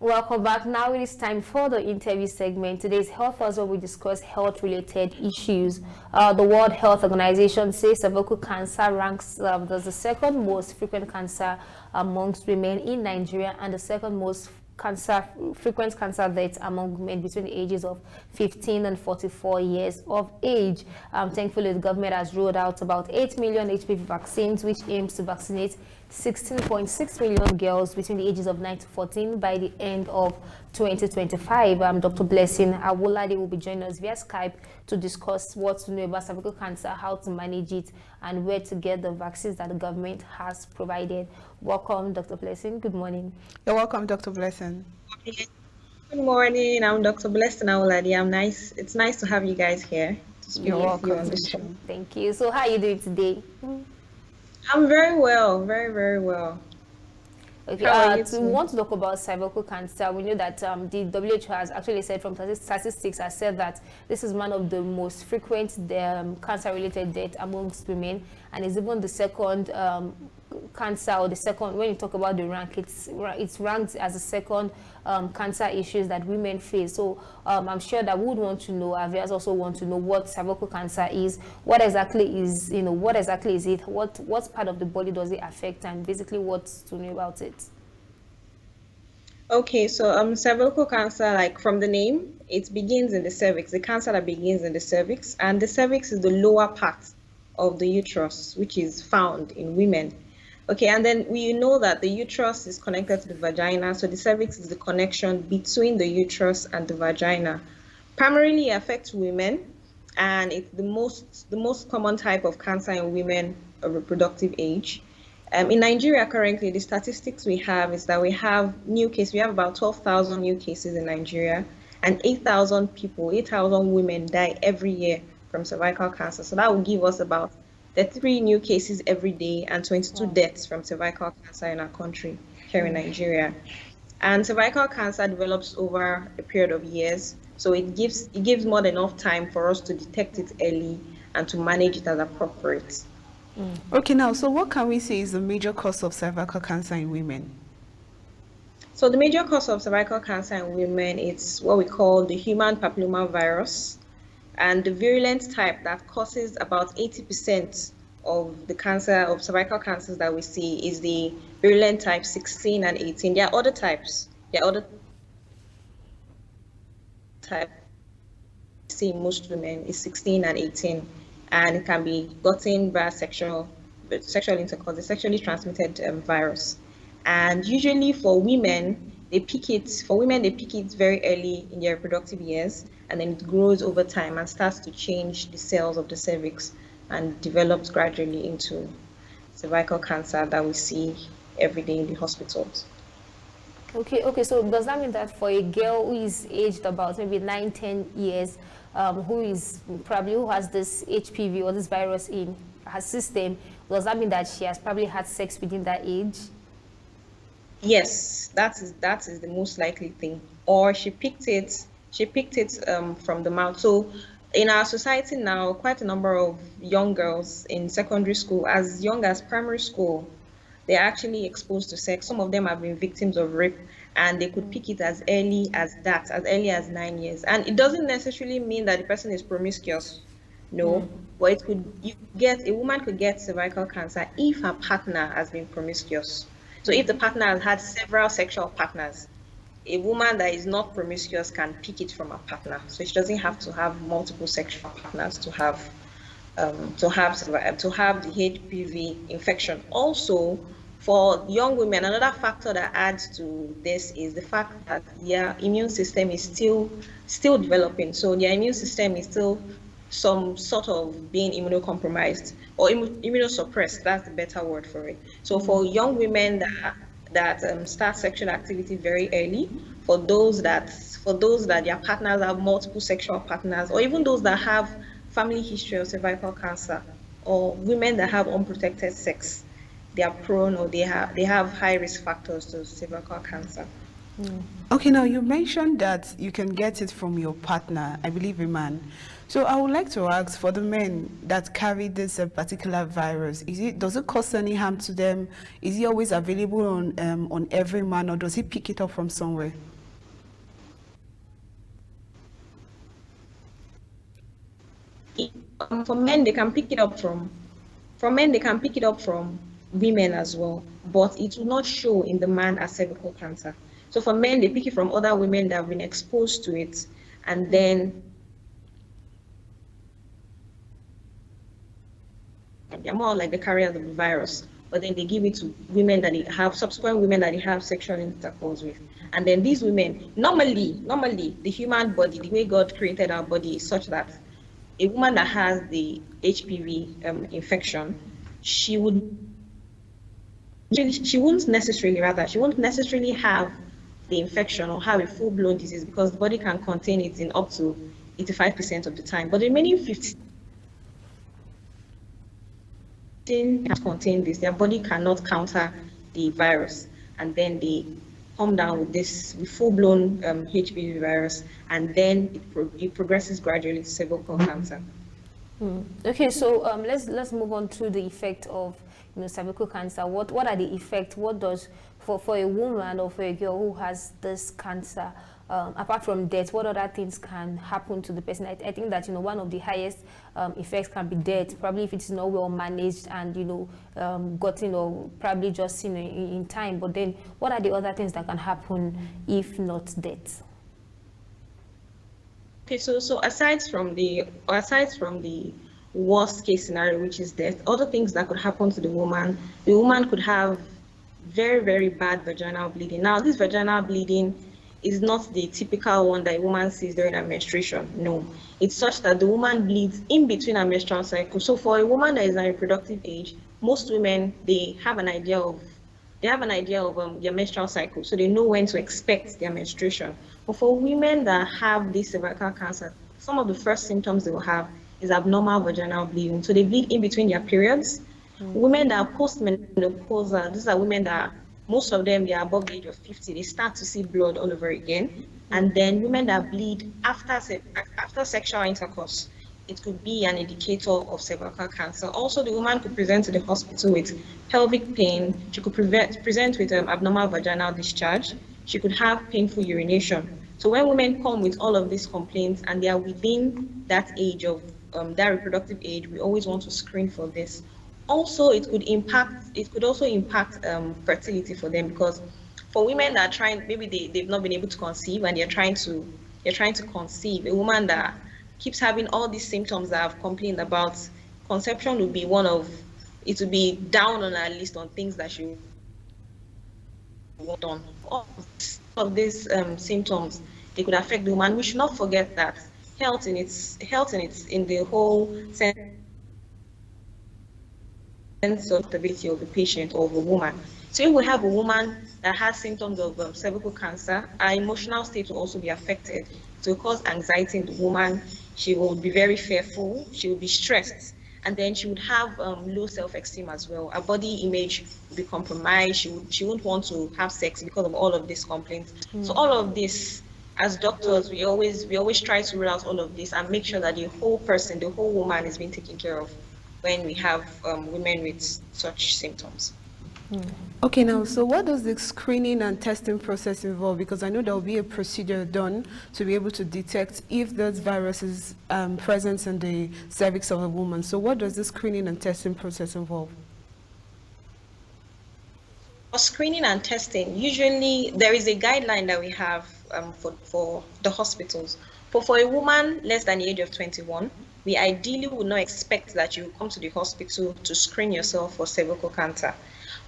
Welcome back. Now it is time for the interview segment. Today's Health Thursday, we discuss health-related issues. The World Health Organization says cervical cancer ranks as the second most frequent cancer amongst women in Nigeria and the second most frequent cancer deaths among women between the ages of 15 and 44 years of age. Thankfully, the government has rolled out about 8 million HPV vaccines, which aims to vaccinate 16.6 million girls between the ages of 9 to 14 by the end of 2025. Dr. Blessing Awolade will be joining us via Skype to discuss what to know about cervical cancer, how to manage it, and where to get the vaccines that the government has provided. Welcome, Dr. Blessing. Good morning. You're welcome, Dr. Blessing. Good morning. I'm Dr. Blessing Awolade. It's nice to have you guys here to speak with you on this show. Thank you. So, how are you doing today? I'm very well, very well. Okay, we want to talk about cervical cancer. We know that the WHO has actually said from statistics has said that this is one of the most frequent cancer-related deaths amongst women, and is even the second cancer, or the second, when you talk about the rank, it's ranked as the second cancer issues that women face. So I'm sure that we would want to know, our viewers also want to know what cervical cancer is, what exactly is it, what part of the body does it affect, and basically what's to know about it. Okay, so cervical cancer, like from the name, it begins in the cervix, the cancer that begins in the cervix, and the cervix is the lower part of the uterus, which is found in women. Okay, and then we know that the uterus is connected to the vagina, so the cervix is the connection between the uterus and the vagina. Primarily affects women, and it's the most common type of cancer in women of reproductive age. In Nigeria currently, the statistics we have is that we have about 12,000 new cases in Nigeria, and 8,000 women die every year from cervical cancer. So that will give us about 3 new cases every day and 22 deaths from cervical cancer in our country here in Nigeria. And cervical cancer develops over a period of years, so it gives more than enough time for us to detect it early and to manage it as appropriate. Okay, now, so what can we say is the major cause of cervical cancer in women? So the major cause of cervical cancer in women is what we call the human papillomavirus. And the virulent type that causes about 80% of the cervical cancers that we see is the virulent type 16 and 18. There are other types. Type we see in most women is 16 and 18, and it can be gotten via sexual intercourse, the sexually transmitted virus. And usually for women, they peak it very early in their reproductive years, and then it grows over time and starts to change the cells of the cervix and develops gradually into cervical cancer that we see every day in the hospitals. Okay, so does that mean that for a girl who is aged about maybe 9-10 years, who has this HPV or this virus in her system, does that mean that she has probably had sex within that age? Yes, that is the most likely thing. Or she picked it from the mouth. So in our society now, quite a number of young girls in secondary school, as young as primary school, they're actually exposed to sex. Some of them have been victims of rape, and they could pick it as early as 9 years. And it doesn't necessarily mean that the person is promiscuous, no, but a woman could get cervical cancer if her partner has been promiscuous. So if the partner has had several sexual partners, a woman that is not promiscuous can pick it from a partner. So she doesn't have to have multiple sexual partners to have the HPV infection. Also, for young women, another factor that adds to this is the fact that their immune system is still developing. So their immune system is still some sort of being immunocompromised or immunosuppressed. That's the better word for it. So for young women that start sexual activity very early, for those that their partners have multiple sexual partners, or even those that have family history of cervical cancer, or women that have unprotected sex, they are prone, or they have high risk factors to cervical cancer. Okay, now you mentioned that you can get it from your partner, I believe a man. So I would like to ask, for the men that carry this particular virus, does it cause any harm to them? Is it always available on every man, or does he pick it up from somewhere? For men, they can pick it up from women as well, but it will not show in the man as cervical cancer. So for men, they pick it from other women that have been exposed to it, and then they're more like the carriers of the virus, but then they give it to women that they have, subsequent women that they have sexual intercourse with. And then these women, normally, the human body, the way God created our body is such that a woman that has the HPV infection, she won't necessarily have the infection or have a full-blown disease, because the body can contain it in up to 85% of the time. But the remaining 15 cannot contain this. Their body cannot counter the virus, and then they come down with this full-blown HPV virus, and then it progresses gradually to cervical cancer. Okay, so let's move on to the effect of cervical cancer. What are the effects? What does for a woman or for a girl who has this cancer, apart from death, what other things can happen to the person? I think that one of the highest effects can be death, probably if it's not well managed and gotten or probably just seen in time. But then what are the other things that can happen if not death? Okay, so aside from the worst case scenario, which is death, other things that could happen to the woman could have very, very bad vaginal bleeding. Now, this vaginal bleeding is not the typical one that a woman sees during her menstruation. No, it's such that the woman bleeds in between her menstrual cycle. So for a woman that is in reproductive age, most women, they have an idea of their menstrual cycle, so they know when to expect their menstruation. But for women that have this cervical cancer, some of the first symptoms they will have is abnormal vaginal bleeding. So they bleed in between their periods. Women that are postmenopausal, these are women that, most of them, they are above the age of 50, they start to see blood all over again. And then women that bleed after sexual intercourse, it could be an indicator of cervical cancer. Also, the woman could present to the hospital with pelvic pain. She could present with abnormal vaginal discharge. She could have painful urination. So when women come with all of these complaints and they are within that age of that reproductive age, we always want to screen for this. Also, it could also impact fertility for them, because for women that are trying, maybe they've not been able to conceive and they're trying to conceive, a woman that keeps having all these symptoms that I've complained about, conception would be it would be down on our list on things that she worked on. All of these symptoms, they could affect the woman. We should not forget that health in the whole sense of stability of the patient or of a woman. So if we have a woman that has symptoms of cervical cancer, our emotional state will also be affected. So it will cause anxiety in the woman. She will be very fearful. She will be stressed. And then she would have low self-esteem as well. Her body image will be compromised. She won't want to have sex because of all of these complaints. So all of this, as doctors, we always try to rule out all of this and make sure that the whole person, the whole woman is being taken care of when we have women with such symptoms. Okay, now, so what does the screening and testing process involve? Because I know there will be a procedure done to be able to detect if those viruses present in the cervix of a woman. So what does the screening and testing process involve? For screening and testing, usually there is a guideline that we have for the hospitals. But for a woman less than the age of 21, we ideally would not expect that you come to the hospital to screen yourself for cervical cancer.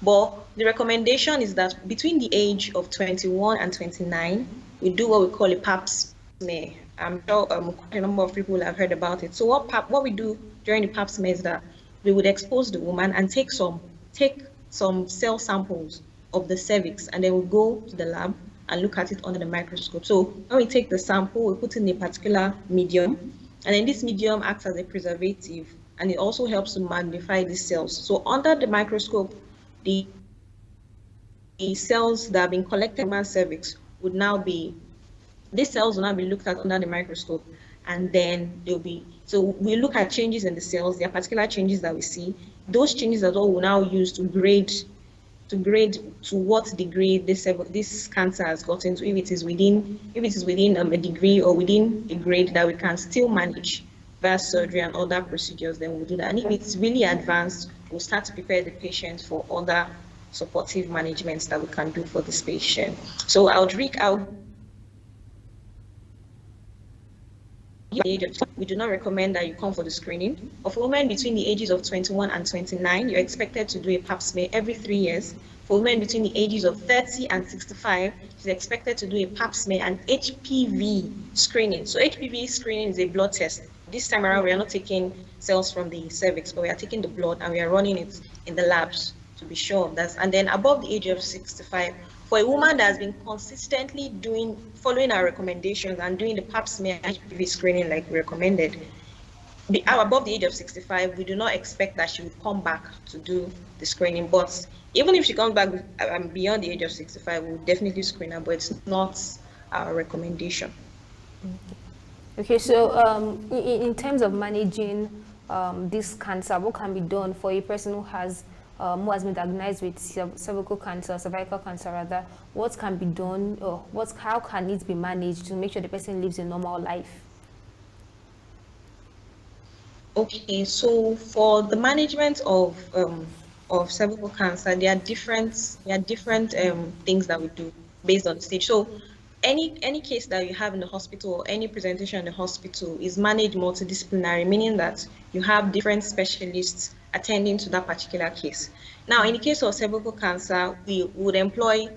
But the recommendation is that between the age of 21 and 29, we do what we call a pap smear. I'm sure a number of people have heard about it. So what we do during the pap smear is that we would expose the woman and take some cell samples of the cervix, and then we'll go to the lab and look at it under the microscope. So when we take the sample, we put in a particular medium, and then this medium acts as a preservative, and it also helps to magnify these cells. So under the microscope, the cells that have been collected in my cervix would now be, these cells will now be looked at under the microscope, and then they'll be, so we look at changes in the cells. There are particular changes that we see. Those changes as well will now use to grade to what degree this cancer has gotten to, if it is within a degree or within a grade that we can still manage via surgery and other procedures, then we'll do that. And if it's really advanced, we'll start to prepare the patient for other supportive managements that we can do for this patient. So we do not recommend that you come for the screening. For women between the ages of 21 and 29, you're expected to do a pap smear every 3 years. For women between the ages of 30 and 65, she's expected to do a pap smear and HPV screening. So HPV screening is a blood test. This time around, we are not taking cells from the cervix, but we are taking the blood and we are running it in the labs to be sure of that. And then above the age of 65, for a woman that has been consistently following our recommendations and doing the pap smear and HPV screening like we recommended, above the age of 65, we do not expect that she would come back to do the screening. But even if she comes back beyond the age of 65, we will definitely screen her, but it's not our recommendation. Okay, so in terms of managing this cancer, what can be done for a person who has been diagnosed with cervical cancer rather? What can be done, or how can it be managed to make sure the person lives a normal life? Okay, so for the management of cervical cancer, there are different things that we do based on the stage. So any case that you have in the hospital or any presentation in the hospital is managed multidisciplinary, meaning that you have different specialists attending to that particular case. Now, in the case of cervical cancer, we would employ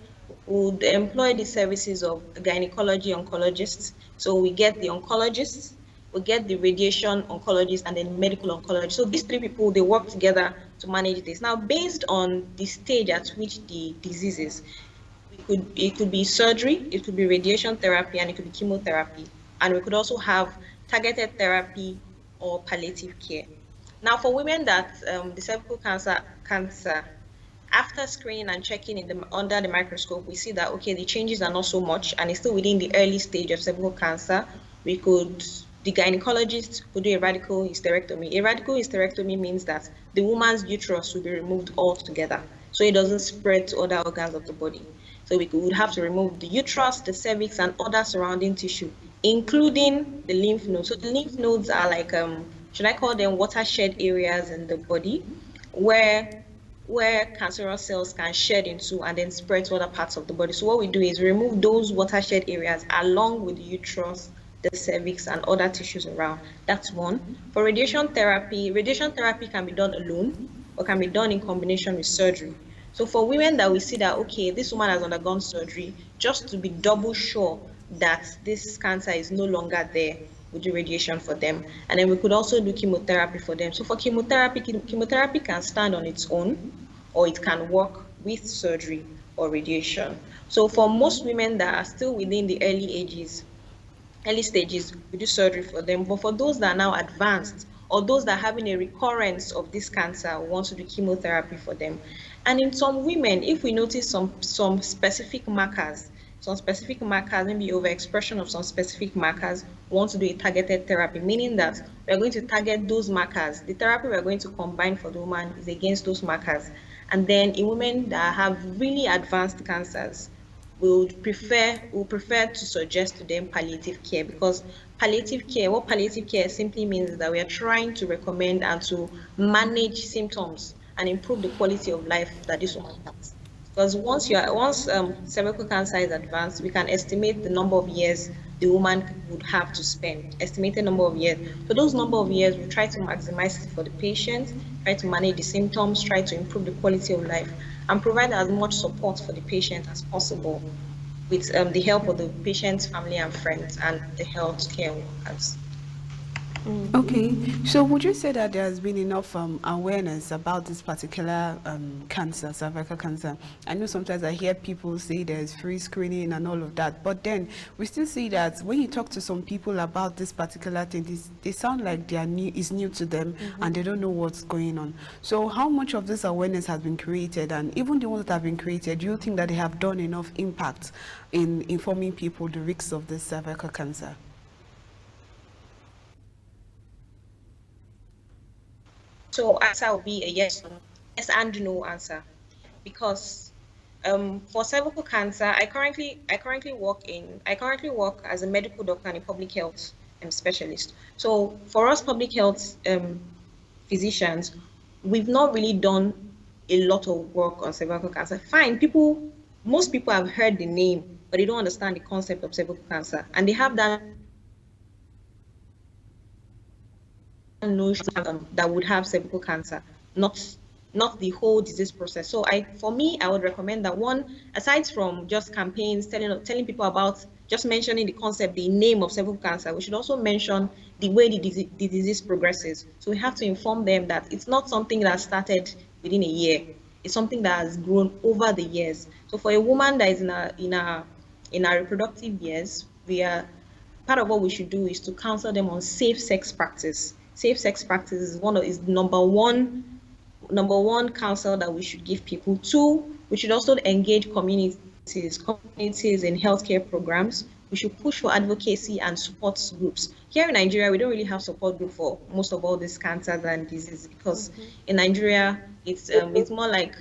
the services of gynecology oncologists. So we get the oncologists, we get the radiation oncologist, and then medical oncologist. So these three people, they work together to manage this. Now, based on the stage at which the disease is, it could be surgery, it could be radiation therapy, and it could be chemotherapy. And we could also have targeted therapy or palliative care. Now, for women that the cervical cancer, after screening and checking under the microscope, we see that, okay, the changes are not so much, and it's still within the early stage of cervical cancer. The gynecologist could do a radical hysterectomy. A radical hysterectomy means that the woman's uterus will be removed altogether, so it doesn't spread to other organs of the body. So we would have to remove the uterus, the cervix, and other surrounding tissue, including the lymph nodes. So the lymph nodes are like, should I call them watershed areas in the body, where cancerous cells can shed into and then spread to other parts of the body. So what we do is remove those watershed areas along with the uterus, the cervix, and other tissues around. That's one. For radiation therapy can be done alone or can be done in combination with surgery. So for women that we see that, okay, this woman has undergone surgery, just to be double sure that this cancer is no longer there, we do radiation for them. And then we could also do chemotherapy for them. So for chemotherapy can stand on its own, or it can work with surgery or radiation. So for most women that are still within the early stages, we do surgery for them. But for those that are now advanced, or those that are having a recurrence of this cancer, we want to do chemotherapy for them. And in some women, if we notice some specific markers, maybe overexpression of some specific markers, we want to do a targeted therapy, meaning that we are going to target those markers. The therapy we are going to combine for the woman is against those markers. And then in women that have really advanced cancers, we prefer to suggest to them palliative care, because what palliative care simply means is that we are trying to recommend and to manage symptoms and improve the quality of life that this woman has. Because once cervical cancer is advanced, we can estimate the number of years the woman would have to spend, estimated number of years. For those number of years, we try to maximize it for the patient, try to manage the symptoms, try to improve the quality of life, and provide as much support for the patient as possible with the help of the patient's family and friends and the healthcare workers. Okay, so would you say that there has been enough awareness about this particular cancer, cervical cancer? I know sometimes I hear people say there's free screening and all of that, but then we still see that when you talk to some people about this particular thing, they sound like it's new to them and they don't know what's going on. So how much of this awareness has been created, and even the ones that have been created, do you think that they have done enough impact in informing people the risks of this cervical cancer? So answer will be a yes and no answer, because for cervical cancer, I currently work as a medical doctor and a public health specialist. So for us public health physicians, we've not really done a lot of work on cervical cancer. Fine, most people have heard the name, but they don't understand the concept of cervical cancer, and they have that notion that would have cervical cancer, not the whole disease process. So for me, I would recommend that one, aside from just campaigns telling people about, just mentioning the concept, the name of cervical cancer, we should also mention the way the disease progresses. So we have to inform them that it's not something that started within a year. It's something that has grown over the years. So for a woman that is in our reproductive years, part of what we should do is to counsel them on safe sex practice. Safe sex practice is number one counsel that we should give people. Two, we should also engage communities in healthcare programs. We should push for advocacy and support groups. Here in Nigeria, we don't really have support group for most of all these cancers and diseases, because in Nigeria, it's more like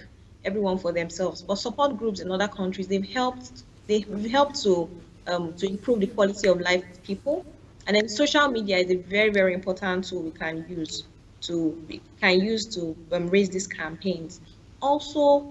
everyone for themselves. But support groups in other countries, they've helped to improve the quality of life of people. And then social media is a very, very important tool we can use to raise these campaigns. Also,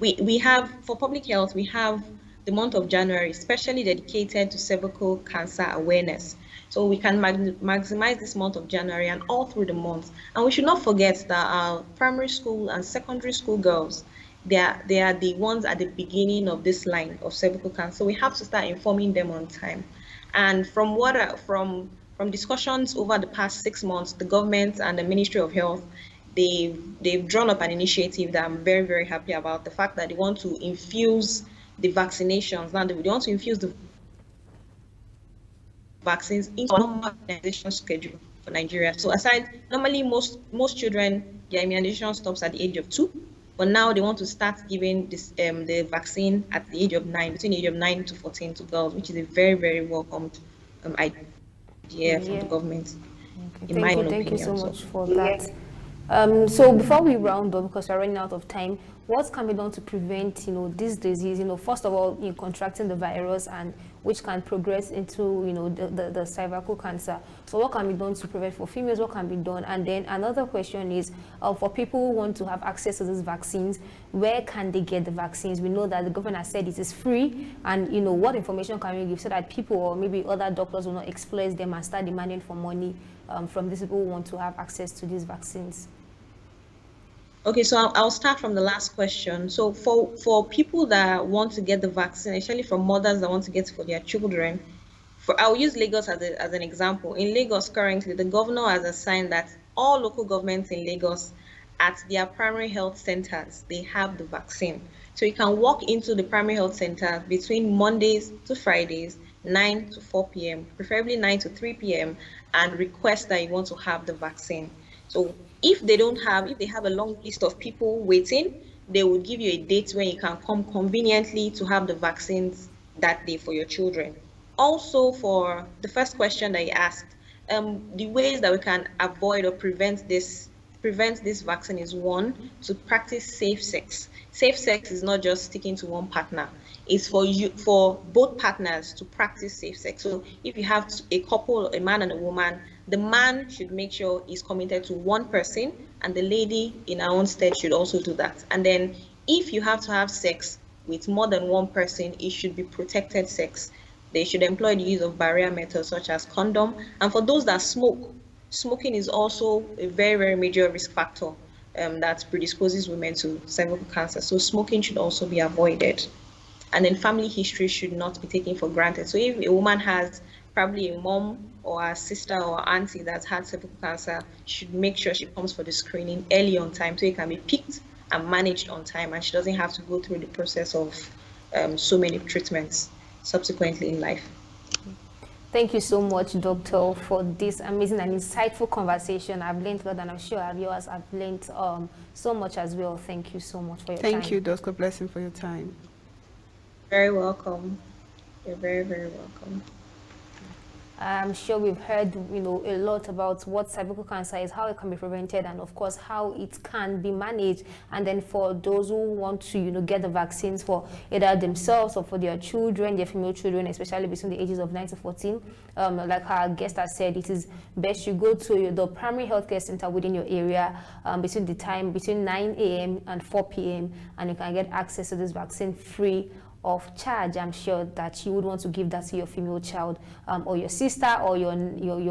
we have, for public health, we have the month of January, especially dedicated to cervical cancer awareness. So we can maximize this month of January and all through the month. And we should not forget that our primary school and secondary school girls, they are the ones at the beginning of this line of cervical cancer. So we have to start informing them on time. And from discussions over the past 6 months, the government and the Ministry of Health, they've drawn up an initiative that I'm very, very happy about. The fact that they want to infuse the vaccinations. Now they want to infuse the vaccines into a normal immunization schedule for Nigeria. So normally most children, their immunization stops at the age of 2. But now they want to start giving this the vaccine at the age of 9, between the age of 9 to 14 to girls, which is a very, very welcomed idea from the government. Okay. Thank you so much for that. So before we round up, because we're running out of time, what can be done to prevent, this disease? First of all, contracting the virus, and which can progress into, the cervical cancer. So what can be done to prevent for females? What can be done? And then another question is, for people who want to have access to these vaccines, where can they get the vaccines? We know that the government has said it is free, and what information can we give so that people or maybe other doctors will not exploit them and start demanding for money from these people who want to have access to these vaccines? Okay, so I'll start from the last question. So for people that want to get the vaccine, especially for mothers that want to get it for their children, I'll use Lagos as an example. In Lagos currently, the governor has assigned that all local governments in Lagos, at their primary health centers, they have the vaccine. So you can walk into the primary health center between Mondays to Fridays, 9 to 4 p.m., preferably 9 to 3 p.m., and request that you want to have the vaccine. So if they have a long list of people waiting, they will give you a date when you can come conveniently to have the vaccines that day for your children. Also, for the first question that you asked, the ways that we can avoid or prevent this vaccine is, one, to practice safe sex. Safe sex is not just sticking to one partner. It's for both partners to practice safe sex. So if you have a couple, a man and a woman, the man should make sure he's committed to one person, and the lady in her own stead should also do that. And then if you have to have sex with more than one person, it should be protected sex. They should employ the use of barrier methods such as condom. And for those that smoke, smoking is also a very, very major risk factor that predisposes women to cervical cancer. So smoking should also be avoided. And then family history should not be taken for granted. So if a woman has probably a mom or our sister or auntie that's had cervical cancer should make sure she comes for the screening early on time so it can be picked and managed on time, and she doesn't have to go through the process of so many treatments subsequently in life. Thank you so much, Doctor, for this amazing and insightful conversation. I've learned a lot, and I'm sure our viewers have learned so much as well. Thank you so much for your time. Thank you, Dr. Blessing, for your time. Very welcome. You're very, very welcome. I'm sure we've heard, a lot about what cervical cancer is, how it can be prevented, and of course how it can be managed. And then for those who want to, get the vaccines for either themselves or for their children, their female children, especially between the ages of 9 to 14, like our guest has said, it is best you go to the primary healthcare center within your area between 9 a.m. and 4 p.m. and you can get access to this vaccine free of charge. I'm sure that you would want to give that to your female child or your sister or your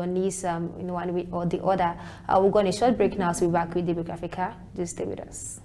niece in one way or the other. We're going to a short break now, so we'll be back with Daybreak Africa. Just stay with us.